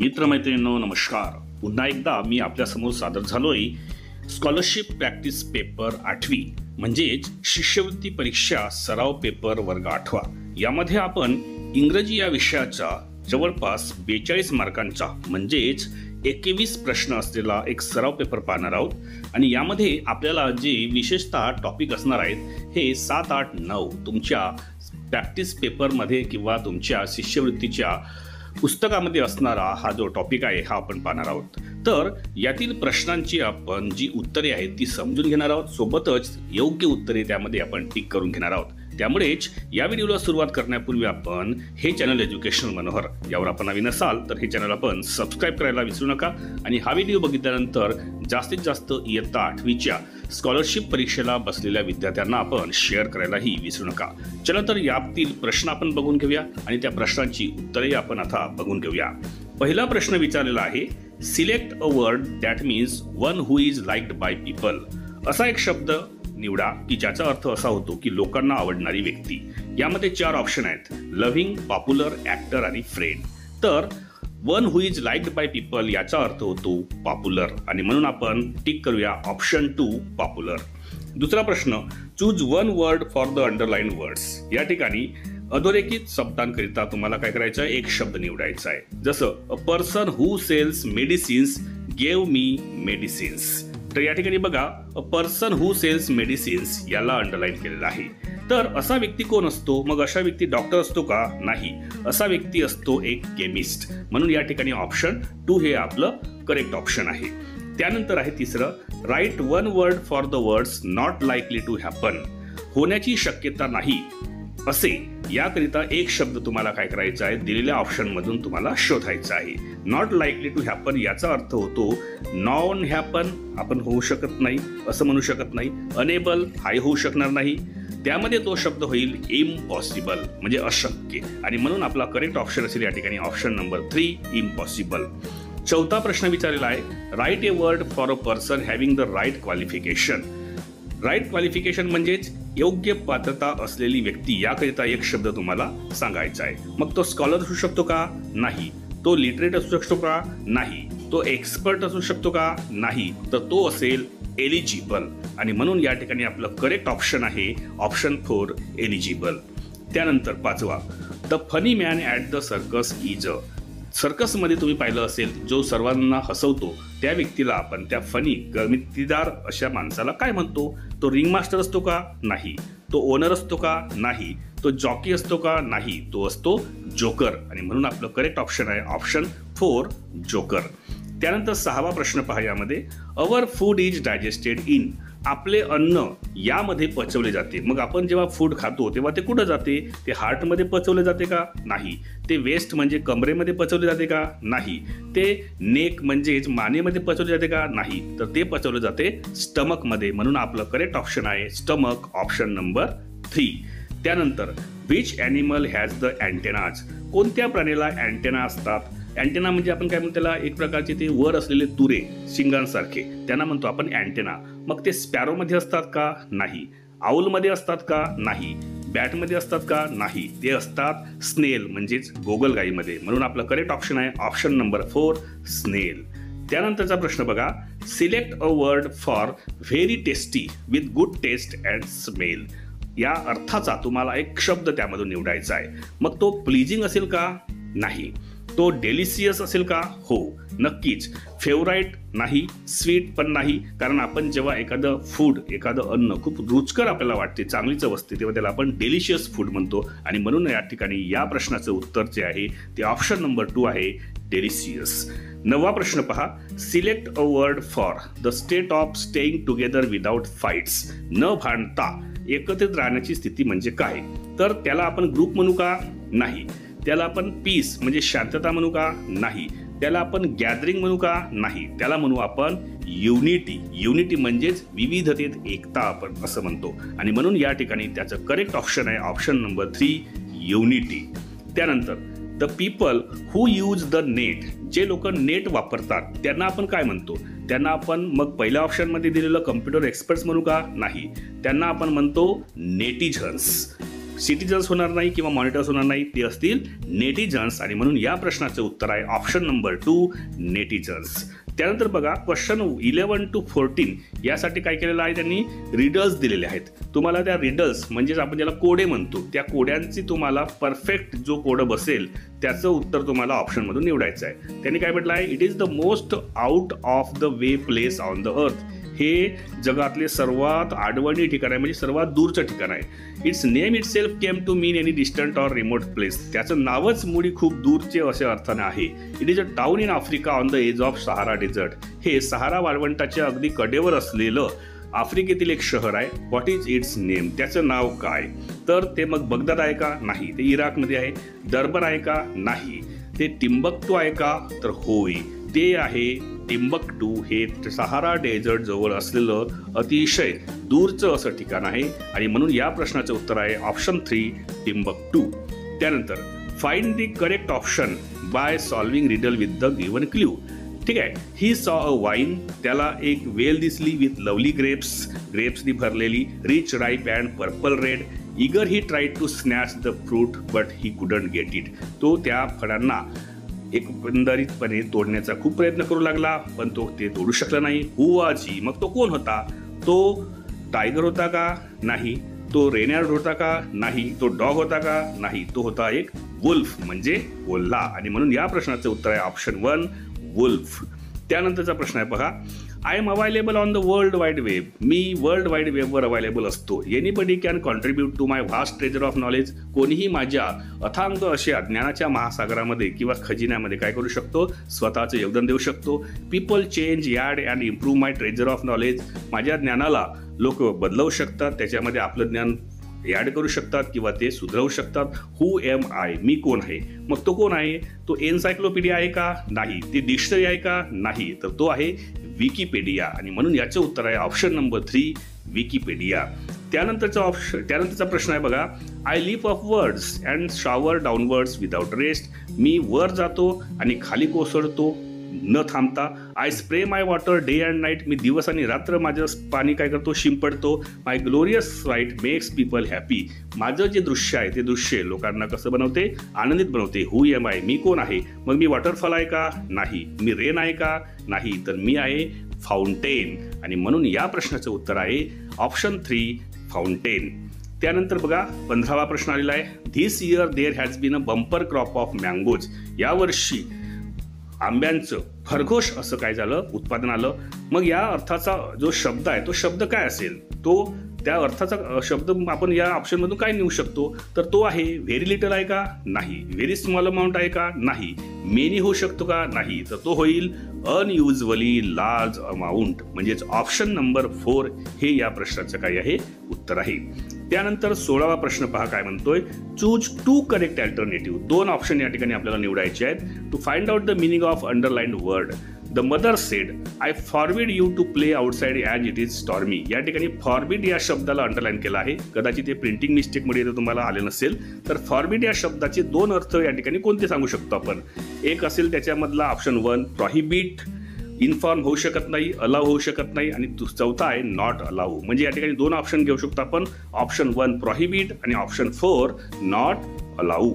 मित्रमैत्रिणींनो नमस्कार. पुन्हा एकदा मी आपल्यासमोर सादर झालोय स्कॉलरशिप प्रॅक्टिस पेपर 8वी म्हणजेच शिष्यवृत्ती परीक्षा सराव पेपर वर्ग 8वा. यामध्ये आपण इंग्रजी या विषयाचा जवळपास 42 मार्कांचा म्हणजेच 21 प्रश्न असलेला एक सराव पेपर पाहणार आहोत. आणि यामध्ये आपल्याला जे विशेषतः टॉपिक असणार आहेत हे 7, 8, 9 तुमच्या प्रॅक्टिस पेपरमध्ये किंवा तुमच्या शिष्यवृत्तीच्या पुस्तकामध्ये असणारा हा जो टॉपिक आहे हा आपण पाहणार आहोत. तर यातील प्रश्नांची आपण जी उत्तरे आहेत ती समजून घेणार आहोत, सोबतच योग्य उत्तरे त्यामध्ये आपण टिक करून घेणार आहोत. त्यामुळेच या व्हिडिओला सुरुवात करण्यापूर्वी आपण हे चॅनल एज्युकेशनल मनोहर यावर आपण नवीन असाल तर हे चॅनल आपण सबस्क्राईब करायला विसरू नका. आणि हा व्हिडिओ बघितल्यानंतर जास्तीत जास्त इयत्ता 8वीच्या स्कॉलरशिप परीक्षेला बसलेल्या विद्यार्थ्यांना आपण शेअर करायलाही विसरू नका. चला तर यातील प्रश्न आपण बघून घेऊया आणि त्या प्रश्नांची उत्तरे आपण आता बघून घेऊया. पहिला प्रश्न विचारलेला आहे, select a word that means one who is liked by people. असा एक शब्द निवडा की ज्याचा अर्थ असा होतो की लोकांना आवडणारी व्यक्ती. यामध्ये 4 ऑप्शन आहेत, लव्हिंग, पॉप्युलर, ॲक्टर आणि फ्रेंड. तर one who is liked by people याचा अर्थ होतो पॉप्युलर आणि म्हणून आपण टिक करूया ऑप्शन 2 पॉप्युलर. दुसरा प्रश्न, choose one word for the underline words. या ठिकाणी अधोरेखित शब्दांकरिता तुम्हाला काय करायचं आहे, एक शब्द निवडायचा आहे. जसं a person who sells medicines gave me medicines. तर या ठिकाणी बघा, a person who sells medicines याला अंडरलाईन केलेलं आहे. तर असा व्यक्ती कोण असतो? मग अशा व्यक्ती डॉक्टर असतो का? नाही, असा व्यक्ती असतो एक केमिस्ट. म्हणून या ठिकाणी ऑप्शन 2 हे आपलं करेक्ट ऑप्शन आहे. त्यानंतर आहे तिसरं, write one word for the words not likely to happen. होण्याची शक्यता नाही असे याकरिता एक शब्द तुम्हाला काय करायचा आहे, दिलेल्या ऑप्शन मधून तुम्हाला शोधायचा आहे. नॉट लाईकली टू हॅपन याचा अर्थ होतो नॉन हॅपन, आपण होऊ शकत नाही असं म्हणू शकत नाही. अनेबल हाही होऊ शकणार नाही. त्यामध्ये तो शब्द होईल इम्पॉसिबल म्हणजे अशक्य. आणि म्हणून आपला करेक्ट ऑप्शन असेल या ठिकाणी ऑप्शन नंबर 3 इम्पॉसिबल. चौथा प्रश्न विचारलेला आहे, write a word for a person having the right qualification. Right qualification म्हणजेच योग्य पात्रता असलेली व्यक्ती. याकरिता एक शब्द तुम्हाला सांगायचा आहे. मग तो स्कॉलर असू शकतो का? नाही. तो लिटरेट असू शकतो का? नाही. तो एक्सपर्ट असू शकतो का? नाही. तर तो असेल एलिजिबल. आणि म्हणून या ठिकाणी आपलं करेक्ट ऑप्शन आहे ऑप्शन 4 एलिजिबल. त्यानंतर 5वा, the funny man at the circus is a. सर्कसमध्ये तुम्ही पाहिलं असेल जो सर्वांना हसवतो त्या व्यक्तीला आपण, त्या फनी गमतीदार अशा माणसाला काय म्हणतो? तो रिंग मास्टर असतो का? नाही. तो ओनर असतो का? नाही. तो जॉकी असतो का? नाही. तो असतो जोकर. आणि म्हणून आपलं करेक्ट ऑप्शन आहे ऑप्शन 4 जोकर. त्यानंतर 6वा प्रश्न पहा यामध्ये, our food is digested in. आपले अन्न यामध्ये पचवले जाते. मग आपण जेव्हा फूड खातो तेव्हा ते कुठं जाते? ते हार्टमध्ये पचवले जाते का? नाही. ते वेस्ट म्हणजे कमरेमध्ये पचवले जाते का? नाही. ते नेक म्हणजेच मानेमध्ये पचवले जाते का? नाही. तर ते पचवले जाते स्टमकमध्ये. म्हणून आपलं करेक्ट ऑप्शन आहे स्टमक ऑप्शन नंबर 3. त्यानंतर विच ॲनिमल हॅज द अँटेनाज. कोणत्या प्राण्याला अँटेना असतात? अँटेना म्हणजे आपण काय म्हणतो त्याला, एक प्रकारचे ते वर असलेले तुरे शिंगांसारखे, त्यांना म्हणतो आपण अँटेना. मग ते स्पॅरोमध्ये असतात का? नाही. आऊलमध्ये असतात का? नाही. बॅटमध्ये असतात का? नाही. ते असतात स्नेल म्हणजेच गोगलगाईमध्ये. म्हणून आपलं करेक्ट ऑप्शन आहे ऑप्शन नंबर 4 स्नेल. त्यानंतरचा प्रश्न बघा, select a word for very tasty with good taste and smell. या अर्थाचा तुम्हाला एक शब्द त्यामधून निवडायचा आहे. मग तो प्लीजिंग असेल का? नाही. तो डेलिशियस असेल का? हो, नक्कीच. फेवराईट नाही, स्वीट पण नाही. कारण आपण जेव्हा एखादं फूड, एखादं अन्न खूप रुचकर आपल्याला वाटते, चांगली चव असते, तेव्हा त्याला आपण डेलिशियस फूड म्हणतो. आणि म्हणून या ठिकाणी या प्रश्नाचं उत्तर जे आहे ते ऑप्शन नंबर 2 आहे डेलिशियस. 9वा प्रश्न पहा, select a word for the state of staying together without fights. न भांडता एकत्रित राहण्याची स्थिती म्हणजे काय? तर त्याला आपण ग्रुप म्हणू का? नाही. त्याला आपण पीस म्हणजे शांतता म्हणू का? नाही. त्याला आपण गॅदरिंग म्हणू का? नाही. त्याला म्हणू आपण युनिटी. युनिटी म्हणजेच विविधतेत एकता आपण असं म्हणतो. आणि म्हणून या ठिकाणी त्याचं करेक्ट ऑप्शन आहे ऑप्शन नंबर 3 युनिटी. त्यानंतर the people who use the net. जे लोक नेट वापरतात त्यांना आपण काय म्हणतो? त्यांना आपण मग पहिल्या ऑप्शनमध्ये दिलेलं कम्प्युटर एक्सपर्ट्स म्हणू का? नाही. त्यांना आपण म्हणतो नेटिझन्स. सिटीजन्स होणार नाही किंवा मॉनिटर्स होणार नाही, ते असतील नेटिझन्स. आणि म्हणून या प्रश्नाचं उत्तर आहे ऑप्शन नंबर 2 नेटिझन्स. त्यानंतर बघा क्वेश्चन 11 to 14 यासाठी काय केलेलं आहे, त्यांनी रिडल्स दिलेले आहेत. तुम्हाला त्या रिडल्स म्हणजेच आपण ज्याला कोडे म्हणतो, त्या कोड्यांची तुम्हाला परफेक्ट जो कोड बसेल त्याचं उत्तर तुम्हाला ऑप्शनमधून निवडायचं आहे. त्यांनी काय म्हटलं आहे, it is the most out of the way place on the earth. हे जगातले सर्वात आडवणी ठिकाण आहे, म्हणजे सर्वात दूरचं ठिकाण आहे. Its name itself came to mean any distant or remote place. त्याचं नावच मुळी खूप दूरचे अशा अर्थाने आहे. It is a town in Africa on the edge of Sahara desert. हे सहारा वाळवंटाच्या अगदी कडेवर असलेलं आफ्रिकेतील एक शहर आहे. व्हॉट इज इट्स नेम, त्याचं नाव काय? तर ते मग बगदाद आहे का? नाही. ते इराकमध्ये आहे. दरबन आहे का? नाही. ते टिम्बक्टू आहे का? तर होय, ते आहे टिम्बक्टू. हे सहारा डेझर्ट जवळ असलेलं अतिशय दूरचं असं ठिकाण आहे आणि म्हणून या प्रश्नाचं उत्तर आहे ऑप्शन 3 टिम्बक्टू. त्यानंतर find the correct option by solving riddle with the given clue. ठीक आहे. ही सॉ अ वाईन, त्याला एक वेल दिसली विथ लवली ग्रेप्सनी भरलेली, rich ripe and purple red. Eager he tried to snatch the fruit but he couldn't get it. तो त्या फळांना एकंदरीतपणे तोडण्याचा खूप प्रयत्न करू लागला, पण तो ते तोडू शकला नाही. हू वॉज ही, मग तो कोण होता? तो टायगर होता का? नाही. तो रेनयार्ड होता का? नाही. तो डॉग होता का? नाही. तो होता एक वुल्फ, म्हणजे कोल्हा. आणि म्हणून या प्रश्नाचं उत्तर आहे ऑप्शन 1 वुल्फ. त्यानंतरचा प्रश्न आहे बघा, I am available on the world wide web. मी वर्ल्ड वाईड वेबवर अवेलेबल असतो. Anybody can contribute to my vast treasure of knowledge. कोणीही माझ्या अथांग अशा ज्ञानाच्या महासागरामध्ये किंवा खजिन्यामध्ये काय करू शकतो? स्वतःचं योगदान देऊ शकतो. People change, add and improve my treasure of knowledge. माझ्या ज्ञानाला लोक बदलवू शकतात, त्याच्यामध्ये आपलं ज्ञान ॲड करू शकतात किंवा ते सुधारवू शकतात. हू एम आय, मी कोण आहे? मग तो कोण आहे? तो एन्सायक्लोपीडिया आहे का? नाही. ती डिक्शनरी आहे का? नाही. तर तो आहे विकिपीडिया. आणि म्हणून याचं उत्तर आहे ऑप्शन नंबर 3 विकिपीडिया. त्यानंतरचा प्रश्न आहे बघा, I leap upwards and shower downwards without rest. मी वर जातो आणि खाली कोसळतो न थांबता. I spray my water day and night. मी दिवस आणि रात्र माझं पाणी काय करतो? शिंपडतो. My glorious sight makes people happy. माझं जे दृश्य आहे ते दृश्य लोकांना कसं बनवते? आनंदित बनवते. हू एम आय, मी कोण आहे? मग मी वॉटरफॉल आहे का? नाही. मी रेन आहे का? नाही. तर मी आहे फाउंटेन. आणि म्हणून या प्रश्नाचं उत्तर आहे ऑप्शन 3 फाउंटेन. त्यानंतर बघा 15वा प्रश्न आलेला आहे, this year there has been a bumper crop of mangoes. यावर्षी आंब्यांचं खरघोष असं काय झालं? उत्पादन आलं. मग या अर्थाचा जो शब्द आहे तो शब्द काय असेल? तो त्या अर्थाचा शब्द आपण या ऑप्शनमधून काय निवडू शकतो? तर तो आहे व्हेरी लिटल आहे का? नाही. व्हेरी स्मॉल अमाऊंट आहे का? नाही. मेनी होऊ शकतो का? नाही. तर तो होईल अनयुजली लार्ज अमाऊंट, म्हणजेच ऑप्शन नंबर 4 हे या प्रश्नाचं काय आहे? उत्तर आहे. त्यानंतर 16वा प्रश्न पहा काय म्हणतोय, चूज 2 करेक्ट अल्टरनेटिव्ह. 2 ऑप्शन या ठिकाणी आपल्याला निवडायचे आहेत. To find out the meaning of underlined word. The mother said I forbid you to play outside as it is stormy. या ठिकाणी फॉरबिड या शब्दाला अंडरलाईन केला आहे. कदाचित ते प्रिंटिंग मिस्टेकमुळे तुम्हाला आले नसेल. तर फॉरबिड या शब्दाचे 2 अर्थ या ठिकाणी कोणते सांगू शकतो आपण? एक असेल त्याच्यामधला ऑप्शन 1 प्रोहिबिट, इन्फॉर्म होऊ शकत नाही, अलाव होऊ शकत नाही. आणि चौथा आहे नॉट अलाव. म्हणजे या ठिकाणी 2 ऑप्शन घेऊ शकतो आपण, ऑप्शन 1 प्रोहिबिट आणि ऑप्शन 4 नॉट अलाव.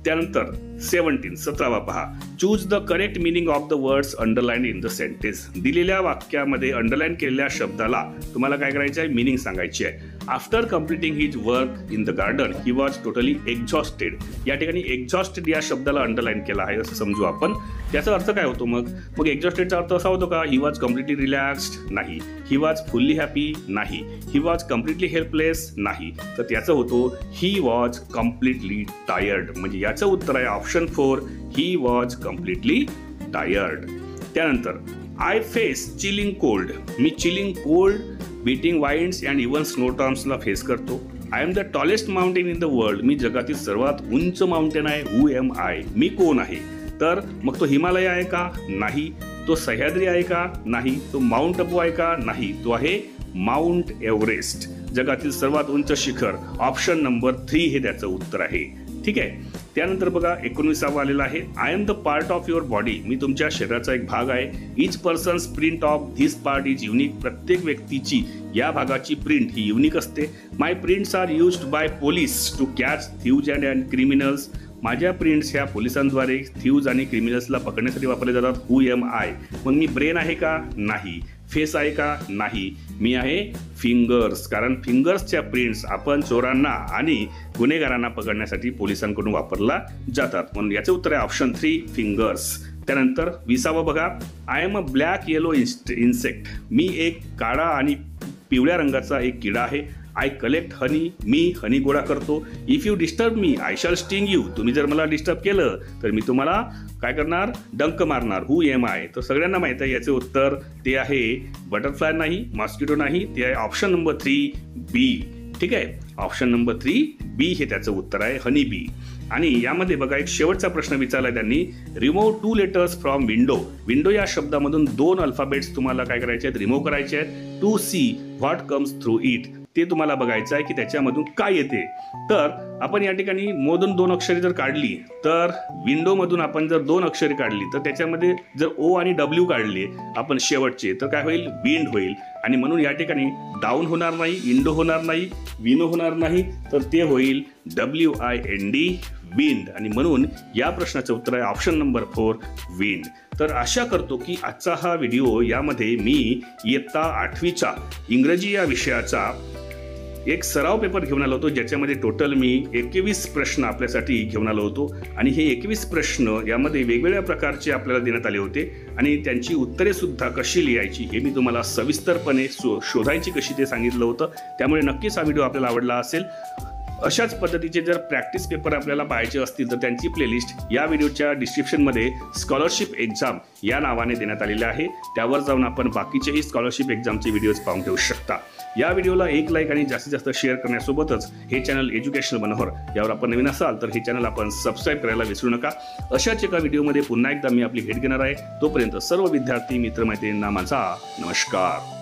त्यानंतर 17वा पहा, choose the correct meaning of the words underline in the sentence. दिलेल्या वाक्यामध्ये अंडरलाईन केलेल्या शब्दाला तुम्हाला काय करायचं आहे? मिनिंग सांगायची आहे. After completing his work in the garden he was totally exhausted. या ठिकाणी एक्झॉस्टेड या शब्दाला अंडरलाईन केला आहे असं समजू आपण. त्याचा अर्थ काय होतो? मग एक्झॉस्टेडचा अर्थ असा होतो का? He was completely relaxed? नाही. He was fully happy? नाही. He was completely helpless? नाही. तर त्याचं होतो ही वॉज कम्प्लिटली टायर्ड. म्हणजे याचं उत्तर आहे option 4 he was completely tired. त्यानंतर आय फेस चिलिंग कोल्ड. मी chilling cold, beating winds and even स्नोटॉर्म्सला फेस करतो. I am the tallest mountain in the world. मी जगातील सर्वात उंच माउंटेन आहे. हू एम आय, मी कोण आहे? तर मग तो हिमालय आहे का? नाही. तो सह्याद्री आहे का? नाही. तो माउंट अबू आहे का? नाही. तो आहे माउंट एव्हरेस्ट, जगातील सर्वात उंच शिखर. ऑप्शन नंबर 3 हे त्याचं उत्तर आहे. ठीक आहे. त्यानंतर बघा 19वा आलेला आहे, I am the part of your body, मी तुमच्या शरीराचा एक भाग आहे. Each person's print of this part is unique, प्रत्येक व्यक्तीची या भागाची प्रिंट ही युनिक असते. My prints are used by police to catch thieves and criminals, माझ्या प्रिंट्स ह्या पोलिसांद्वारे थीव्ज आणि क्रिमिनल्सला पकडण्यासाठी वापरले जातात. हु एम आय, मग मी ब्रेन आहे का? नाही. फेस आहे का? नाही. मी आहे फिंगर्स, कारण फिंगर्सच्या प्रिंट्स आपण चोरांना आणि गुन्हेगारांना पकडण्यासाठी पोलिसांकडून वापरला जातात. म्हणून याचे उत्तर आहे ऑप्शन 3 फिंगर्स. त्यानंतर 20वा बघा, I am a black yellow insect, मी एक काळा आणि पिवळ्या रंगाचा एक किडा आहे. आय कलेक्ट हनी, मी हनी गोळा करतो. If you disturb me I shall sting you, तुम्ही जर मला डिस्टर्ब केलं तर मी तुम्हाला काय करणार? डंक मारणार. हु एम आय, तर सगळ्यांना माहिती आहे याचे उत्तर ते आहे बटरफ्लाय नाही, मॉस्किटो नाही, ते आहे ऑप्शन नंबर 3 बी. ठीक आहे, ऑप्शन नंबर 3 बी हे त्याचं उत्तर आहे, हनी बी. आणि यामध्ये बघा एक शेवटचा प्रश्न विचारलाय त्यांनी, remove 2 letters from window, window या शब्दामधून 2 अल्फाबेट्स तुम्हाला काय करायचे आहेत? रिमूव्ह करायचे आहेत. To see what comes through it, ते तुम्हाला बघायचं आहे की त्याच्यामधून काय येते. तर आपण या ठिकाणी मधून 2 अक्षरे जर काढली, तर विंडोमधून आपण जर 2 अक्षरे काढली तर त्याच्यामध्ये जर ओ आणि डब्ल्यू काढले आपण शेवटचे, तर काय होईल? विंड होईल. आणि म्हणून या ठिकाणी डाऊन होणार नाही, विंडो होणार नाही, विनो होणार नाही, तर ते होईल WIND, विंड. आणि म्हणून या प्रश्नाचं उत्तर आहे ऑप्शन नंबर 4 विंड. तर आशा करतो की आजचा हा व्हिडिओ यामध्ये मी इयत्ता 8वीच्या इंग्रजी या विषयाचा एक सराव पेपर घेऊन आलो होतो, ज्याच्यामध्ये टोटल मी 21 प्रश्न आपल्यासाठी घेऊन आलो होतो. आणि हे 21 प्रश्न यामध्ये वेगवेगळ्या प्रकारचे आपल्याला देण्यात आले होते आणि त्यांची उत्तरे सुद्धा कशी लिहायची हे मी तुम्हाला सविस्तरपणे शोधायची कशी ते सांगितलं होतं. त्यामुळे नक्कीच हा व्हिडिओ आपल्याला आवडला असेल. अशाच पद्धतीचे जर प्रॅक्टिस पेपर आपल्याला पाहायचे असतील तर त्यांची प्लेलिस्ट या व्हिडिओच्या डिस्क्रिप्शनमध्ये स्कॉलरशिप एक्झाम या नावाने देण्यात आलेले आहे. त्यावर जाऊन आपण बाकीचेही स्कॉलरशिप एक्झामचे व्हिडिओज पाहून ठेवू शकता. या व्हिडिओला एक लाईक आणि जास्तीत जास्त शेअर करण्यासोबतच हे चॅनल एज्युकेशनल मनोहर यावर आपण नवीन असाल तर हे चॅनल आपण सबस्क्राईब करायला विसरू नका. अशाच एका व्हिडिओमध्ये पुन्हा एकदा मी आपली भेट घेणार आहे. तोपर्यंत सर्व विद्यार्थी मित्रमैत्रिणींना माझा नमस्कार.